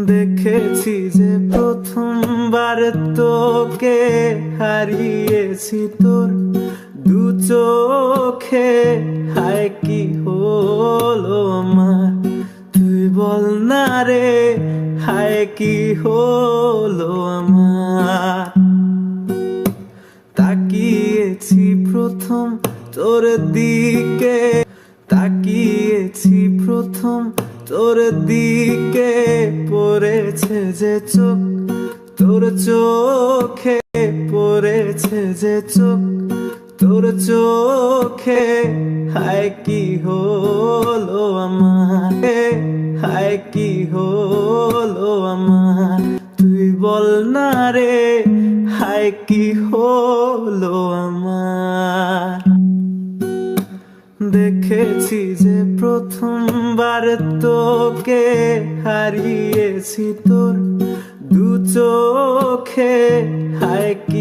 দেখেছি যে প্রথমবার তোকে হারিয়েছি তোর দু চোখে, হায় কি হলো আমার তুই বল না রে, হায় কি হলো আমার। তাকিয়েছি প্রথম তোর দিকে, তাকিয়েছি প্রথম তোর দিকে, পড়েছে যে চোখ তোর চোখে, পড়েছে যে চোখ তোর চোখে, হায় কি হলো আমার, হায় কি হলো আমার তুই বল না রে, হায় কি হলো আমার। দেখেছি যে প্রথমবার তোকে হারিয়েছি তোর দু চোখে, হায় কি